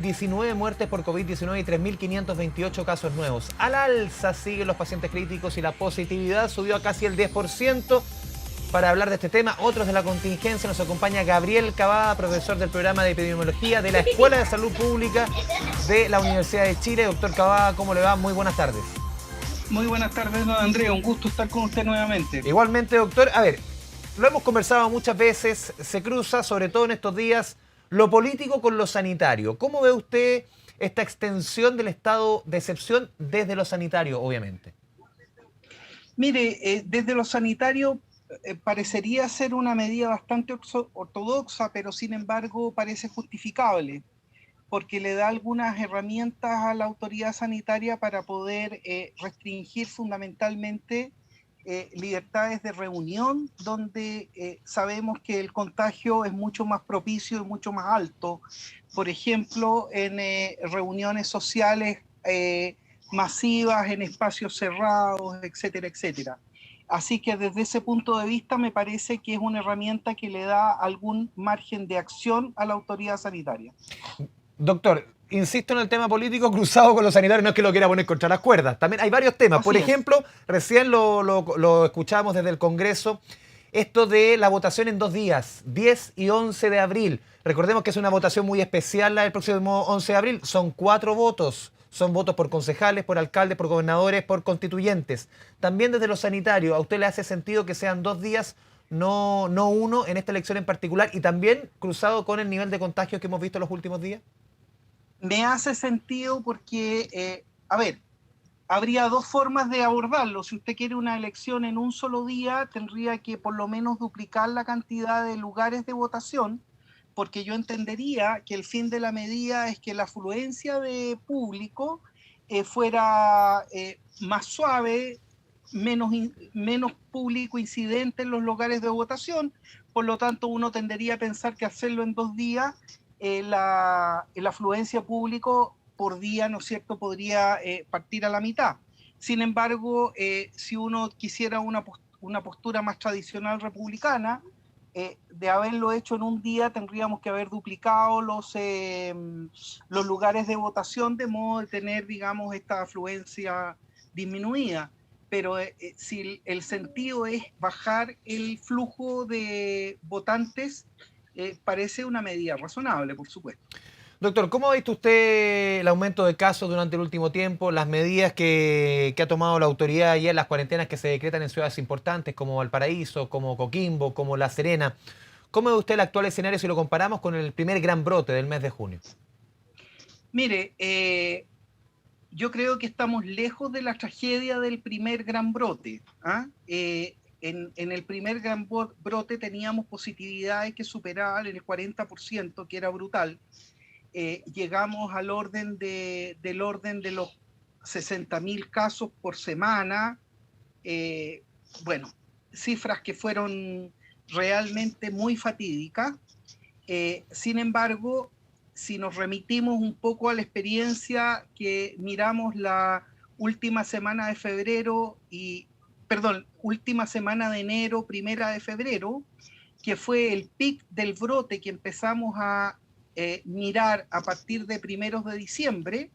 19 muertes por COVID-19 y 3.528 casos nuevos. Al alza siguen los pacientes críticos y la positividad subió a casi el 10%. Para hablar de este tema, otros de la contingencia, nos acompaña Gabriel Cavada, profesor del programa de epidemiología de la Escuela de Salud Pública de la Universidad de Chile. Doctor Cavada, ¿cómo le va? Muy buenas tardes. Muy buenas tardes, don Andrea. Un gusto estar con usted nuevamente. Igualmente, doctor. A ver, lo hemos conversado muchas veces, se cruza, sobre todo en estos días, lo político con lo sanitario. ¿Cómo ve usted esta extensión del estado de excepción desde lo sanitario, obviamente? Mire, desde lo sanitario parecería ser una medida bastante ortodoxa, pero sin embargo parece justificable, porque le da algunas herramientas a la autoridad sanitaria para poder restringir fundamentalmente libertades de reunión, donde sabemos que el contagio es mucho más propicio y mucho más alto. Por ejemplo, en reuniones sociales masivas, en espacios cerrados, etcétera, etcétera. Así que desde ese punto de vista me parece que es una herramienta que le da algún margen de acción a la autoridad sanitaria. Doctor, insisto en el tema político cruzado con lo sanitario, no es que lo quiera poner contra las cuerdas. También hay varios temas. Por ejemplo, recién lo escuchamos desde el Congreso, esto de la votación en 2 días, 10 y 11 de abril. Recordemos que es una votación muy especial la del próximo 11 de abril. Son 4 votos. Son votos por concejales, por alcaldes, por gobernadores, por constituyentes. También desde lo sanitario, ¿a usted le hace sentido que sean 2 días, no uno, en esta elección en particular? Y también cruzado con el nivel de contagio que hemos visto en los últimos días. Me hace sentido porque, habría dos formas de abordarlo. Si usted quiere una elección en un solo día, tendría que por lo menos duplicar la cantidad de lugares de votación, porque yo entendería que el fin de la medida es que la afluencia de público fuera más suave, menos público incidente en los lugares de votación. Por lo tanto, uno tendería a pensar que hacerlo en 2 días, la afluencia público por día, ¿no es cierto?, podría partir a la mitad. Sin embargo, si uno quisiera una postura más tradicional republicana, de haberlo hecho en un día, tendríamos que haber duplicado los lugares de votación, de modo de tener, digamos, esta afluencia disminuida. Pero si el sentido es bajar el flujo de votantes, parece una medida razonable, por supuesto. Doctor, ¿cómo ha visto usted el aumento de casos durante el último tiempo, las medidas que ha tomado la autoridad ya, las cuarentenas que se decretan en ciudades importantes como Valparaíso, como Coquimbo, como La Serena? ¿Cómo ve usted el actual escenario si lo comparamos con el primer gran brote del mes de junio? Mire, yo creo que estamos lejos de la tragedia del primer gran brote. En el primer gran brote teníamos positividades que superaban el 40%, que era brutal. Llegamos del orden de los 60.000 casos por semana. Bueno, cifras que fueron realmente muy fatídicas. Sin embargo, si nos remitimos un poco a la experiencia que miramos la última semana de febrero última semana de enero, primera de febrero, que fue el pic del brote que empezamos a mirar a partir de primeros de diciembre,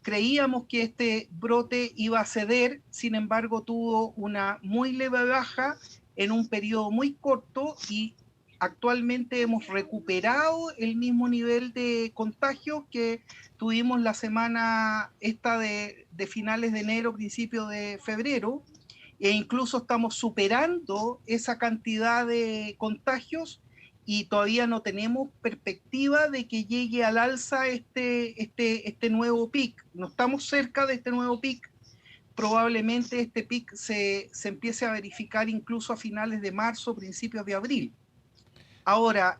creíamos que este brote iba a ceder. Sin embargo, tuvo una muy leve baja en un periodo muy corto y actualmente hemos recuperado el mismo nivel de contagio que tuvimos la semana esta de finales de enero, principios de febrero, e incluso estamos superando esa cantidad de contagios y todavía no tenemos perspectiva de que llegue al alza este nuevo pic. No estamos cerca de este nuevo pic. Probablemente este pic se empiece a verificar incluso a finales de marzo, principios de abril. Ahora,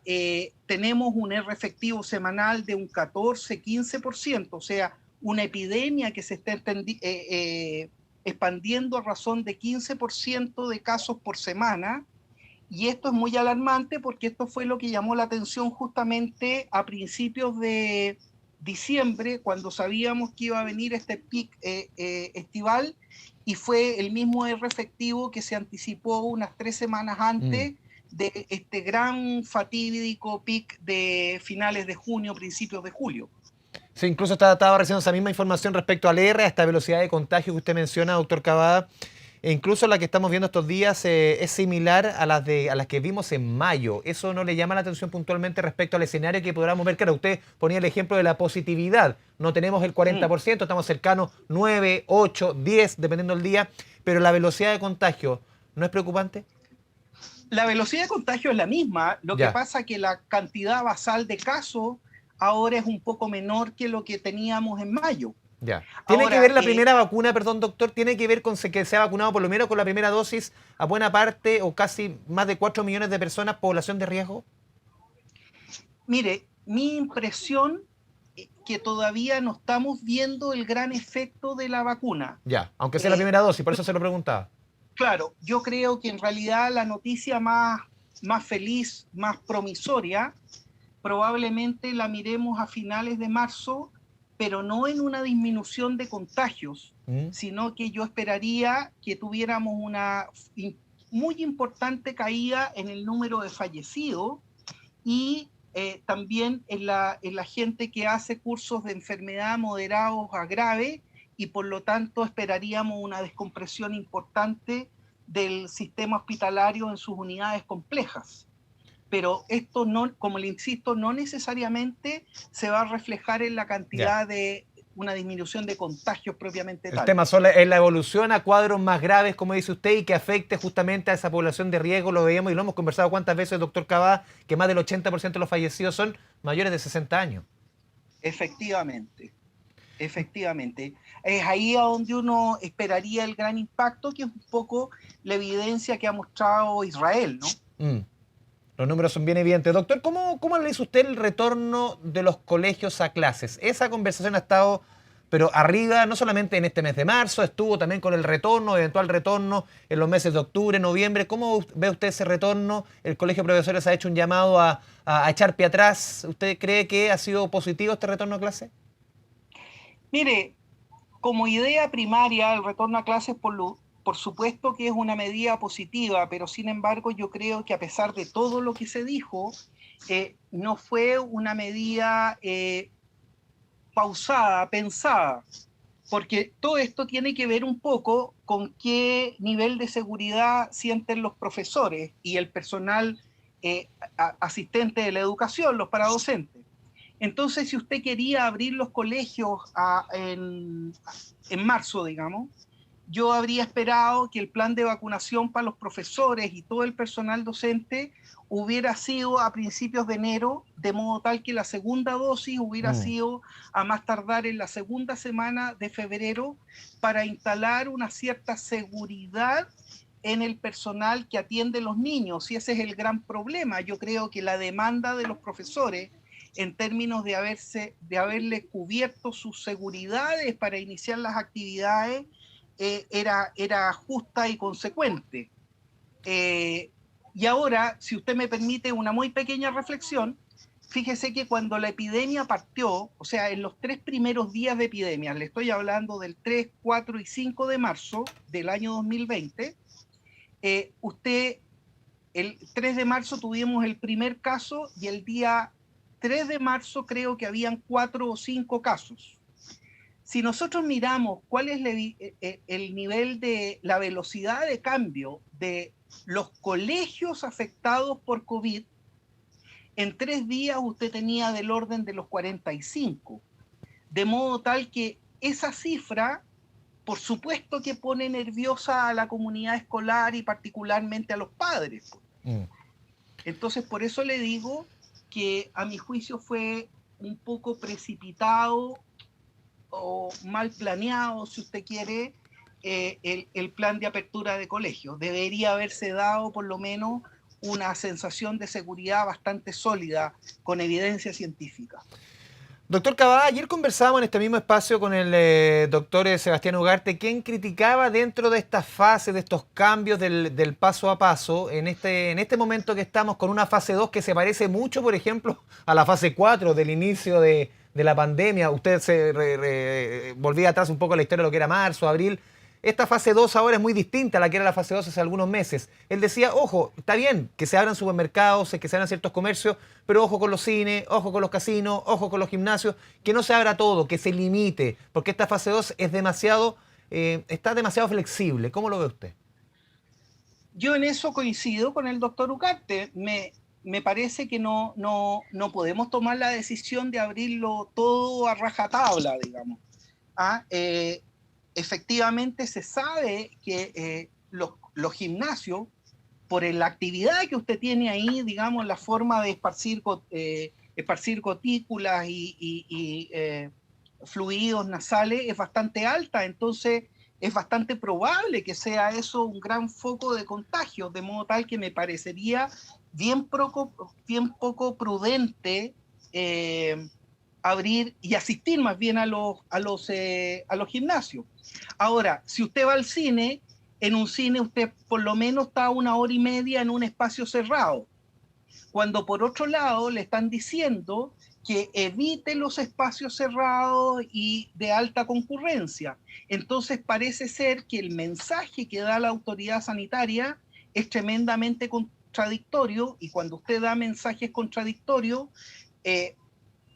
tenemos un R efectivo semanal de un 14-15%, o sea, una epidemia que se está expandiendo a razón de 15% de casos por semana. Y esto es muy alarmante porque esto fue lo que llamó la atención justamente a principios de diciembre, cuando sabíamos que iba a venir este pic estival, y fue el mismo R efectivo que se anticipó unas 3 semanas antes de este gran fatídico pic de finales de junio, principios de julio. Sí, incluso estaba recibiendo esa misma información respecto al R, a esta velocidad de contagio que usted menciona, doctor Cavada. E incluso la que estamos viendo estos días es similar a las que vimos en mayo. ¿Eso no le llama la atención puntualmente respecto al escenario que podamos ver? Claro, usted ponía el ejemplo de la positividad. No tenemos el 40%, estamos cercanos 9, 8, 10, dependiendo del día. Pero la velocidad de contagio, ¿no es preocupante? La velocidad de contagio es la misma, lo que Ya. pasa es que la cantidad basal de casos ahora es un poco menor que lo que teníamos en mayo. Ya. ¿Tiene que Ahora, ver la primera vacuna, perdón, doctor? ¿Tiene que ver con que se ha vacunado por lo menos con la primera dosis a buena parte o casi más de 4 millones de personas, población de riesgo? mire, mi impresión es que todavía no estamos viendo el gran efecto de la vacuna. Ya, aunque sea la primera dosis, por eso se lo preguntaba. Claro, yo creo que en realidad la noticia más feliz, más promisoria, probablemente la miremos a finales de marzo, pero no en una disminución de contagios, ¿Mm? sino que yo esperaría que tuviéramos una muy importante caída en el número de fallecidos y también en la gente que hace cursos de enfermedad moderados a grave, y por lo tanto esperaríamos una descompresión importante del sistema hospitalario en sus unidades complejas. Pero esto no, como le insisto, no necesariamente se va a reflejar en la Ya. cantidad de una disminución de contagios propiamente El tal. tema solo es la evolución a cuadros más graves, como dice usted, y que afecte justamente a esa población de riesgo. Lo veíamos y lo hemos conversado cuántas veces, doctor Cavada, que más del 80% de los fallecidos son mayores de 60 años. Efectivamente, efectivamente. Es ahí a donde uno esperaría el gran impacto, que es un poco la evidencia que ha mostrado Israel, ¿no? Mm. Los números son bien evidentes. Doctor, ¿cómo analiza usted el retorno de los colegios a clases? Esa conversación ha estado, pero arriba, no solamente en este mes de marzo, estuvo también con el retorno, eventual retorno en los meses de octubre, noviembre. ¿Cómo ve usted ese retorno? El Colegio de Profesores ha hecho un llamado a echar pie atrás. ¿Usted cree que ha sido positivo este retorno a clase? Mire, como idea primaria, el retorno a clases por supuesto que es una medida positiva, pero sin embargo yo creo que a pesar de todo lo que se dijo, no fue una medida pausada, pensada, porque todo esto tiene que ver un poco con qué nivel de seguridad sienten los profesores y el personal asistente de la educación, los paradocentes. Entonces, si usted quería abrir los colegios en marzo, digamos, yo habría esperado que el plan de vacunación para los profesores y todo el personal docente hubiera sido a principios de enero, de modo tal que la segunda dosis hubiera sido a más tardar en la segunda semana de febrero, para instalar una cierta seguridad en el personal que atiende a los niños. Y ese es el gran problema. Yo creo que la demanda de los profesores en términos de haberle cubierto sus seguridades para iniciar las actividades era justa y consecuente. Y ahora, si usted me permite una muy pequeña reflexión, fíjese que cuando la epidemia partió, o sea, en los 3 primeros días de epidemia, le estoy hablando del 3, 4 y 5 de marzo del año 2020, el 3 de marzo tuvimos el primer caso y el día 3 de marzo creo que habían 4 o 5 casos. Si nosotros miramos cuál es el nivel de la velocidad de cambio de los colegios afectados por COVID, en 3 días usted tenía del orden de los 45. De modo tal que esa cifra, por supuesto que pone nerviosa a la comunidad escolar y particularmente a los padres. Entonces, por eso le digo que a mi juicio fue un poco precipitado o mal planeado, si usted quiere, el plan de apertura de colegios. Debería haberse dado por lo menos una sensación de seguridad bastante sólida, con evidencia científica. Doctor Cavada, ayer conversábamos en este mismo espacio con el doctor Sebastián Ugarte, quien criticaba dentro de estas fases, de estos cambios del paso a paso, en este momento que estamos con una fase 2 que se parece mucho, por ejemplo, a la fase 4 del inicio de la pandemia. Usted volvía atrás un poco a la historia de lo que era marzo, abril. esta fase 2 ahora es muy distinta a la que era la fase 2 hace algunos meses. Él decía, ojo, está bien que se abran supermercados, que se abran ciertos comercios, pero ojo con los cines, ojo con los casinos, ojo con los gimnasios, que no se abra todo, que se limite, porque esta fase 2 es demasiado, está demasiado flexible. ¿Cómo lo ve usted? Yo en eso coincido con el doctor Ugarte. Me parece que no podemos tomar la decisión de abrirlo todo a rajatabla, digamos. ¿Ah? Efectivamente se sabe que los gimnasios, por la actividad que usted tiene ahí, digamos, la forma de esparcir gotículas y fluidos nasales es bastante alta, entonces es bastante probable que sea eso un gran foco de contagio, de modo tal que me parecería bien poco prudente abrir y asistir más bien a los gimnasios. Ahora, si usted va al cine, en un cine usted por lo menos está 1 hora y media en un espacio cerrado, cuando por otro lado le están diciendo que evite los espacios cerrados y de alta concurrencia. Entonces parece ser que el mensaje que da la autoridad sanitaria es tremendamente contradictorio, y cuando usted da mensajes contradictorios,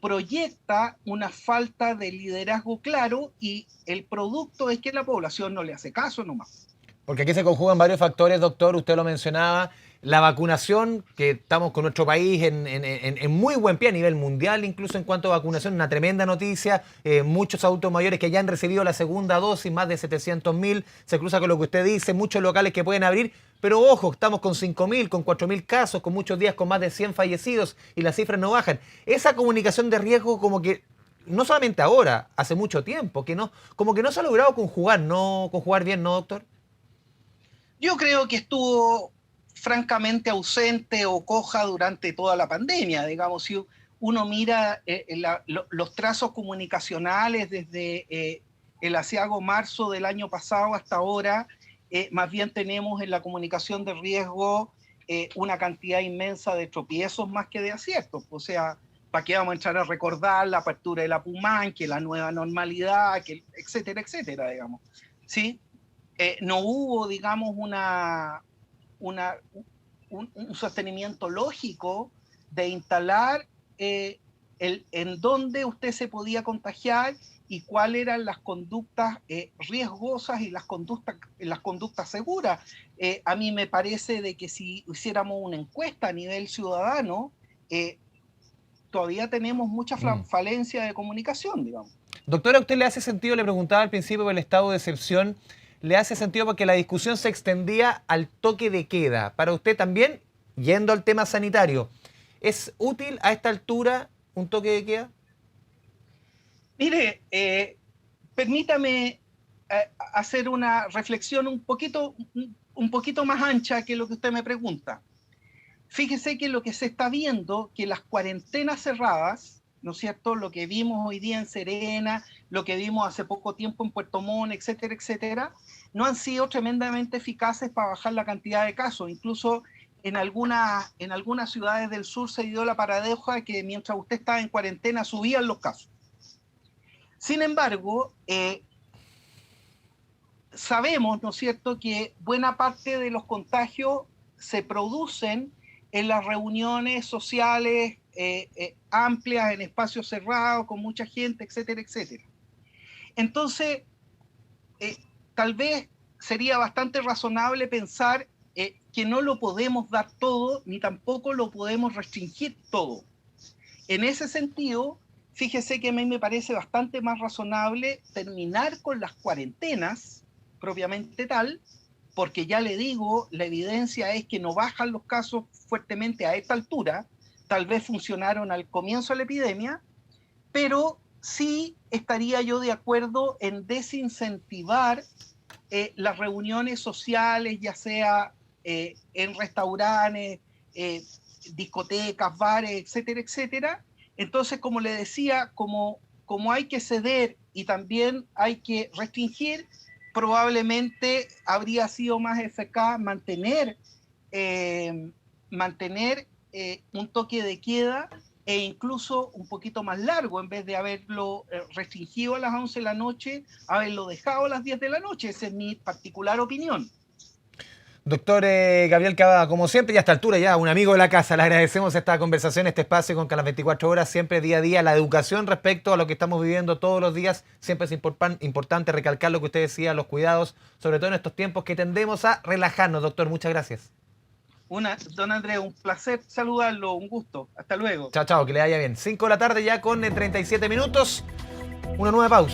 proyecta una falta de liderazgo claro, y el producto es que la población no le hace caso nomás. Porque aquí se conjugan varios factores, doctor, usted lo mencionaba, la vacunación, que estamos con nuestro país en muy buen pie a nivel mundial, incluso en cuanto a vacunación, una tremenda noticia, muchos adultos mayores que ya han recibido la segunda dosis, más de 700.000, se cruza con lo que usted dice, muchos locales que pueden abrir, pero ojo, estamos con 5.000, con 4.000 casos, con muchos días con más de 100 fallecidos y las cifras no bajan. Esa comunicación de riesgo como que no solamente ahora, hace mucho tiempo, que no, como que no se ha logrado conjugar, no conjugar bien, ¿no, doctor? Yo creo que estuvo francamente ausente o coja durante toda la pandemia. Digamos, si uno mira los trazos comunicacionales desde el asiago marzo del año pasado hasta ahora, más bien tenemos en la comunicación de riesgo una cantidad inmensa de tropiezos más que de aciertos. O sea, ¿para qué vamos a entrar a recordar la apertura de la PUMAN, que la nueva normalidad, que etcétera, etcétera, digamos? ¿Sí? No hubo, digamos, un sostenimiento lógico de instalar en dónde usted se podía contagiar y cuáles eran las conductas riesgosas y las conductas seguras. A mí me parece de que si hiciéramos una encuesta a nivel ciudadano, todavía tenemos mucha falencia de comunicación, digamos. Doctora, ¿a usted le hace sentido, le preguntaba al principio por el estado de excepción, le hace sentido porque la discusión se extendía al toque de queda? Para usted también, yendo al tema sanitario, ¿es útil a esta altura un toque de queda? Mire, permítame hacer una reflexión un poquito más ancha que lo que usted me pregunta. Fíjese que lo que se está viendo, que las cuarentenas cerradas, ¿no es cierto? Lo que vimos hoy día en Serena, lo que vimos hace poco tiempo en Puerto Montt, etcétera, etcétera, no han sido tremendamente eficaces para bajar la cantidad de casos. Incluso en algunas ciudades del sur se dio la paradoja de que mientras usted estaba en cuarentena subían los casos. Sin embargo, sabemos, ¿no es cierto?, que buena parte de los contagios se producen en las reuniones sociales amplias, en espacios cerrados, con mucha gente, etcétera, etcétera. Entonces, tal vez sería bastante razonable pensar que no lo podemos dar todo, ni tampoco lo podemos restringir todo. En ese sentido, fíjese que a mí me parece bastante más razonable terminar con las cuarentenas, propiamente tal, porque ya le digo, la evidencia es que no bajan los casos fuertemente a esta altura, tal vez funcionaron al comienzo de la epidemia, pero sí estaría yo de acuerdo en desincentivar las reuniones sociales, ya sea en restaurantes, discotecas, bares, etcétera, etcétera. Entonces, como le decía, como hay que ceder y también hay que restringir, probablemente habría sido más eficaz mantener un toque de queda e incluso un poquito más largo, en vez de haberlo restringido a las 11 de la noche, haberlo dejado a las 10 de la noche. Esa es mi particular opinión. Doctor Gabriel Cavada, como siempre y hasta altura ya, un amigo de la casa, le agradecemos esta conversación, este espacio con las 24 horas, siempre día a día, la educación respecto a lo que estamos viviendo todos los días, siempre es importante recalcar lo que usted decía, los cuidados, sobre todo en estos tiempos que tendemos a relajarnos. Doctor, muchas gracias. Don Andrés, un placer saludarlo, un gusto. Hasta luego. Chao, chao, que le vaya bien. 5 de la tarde ya con 37 minutos, una nueva pausa.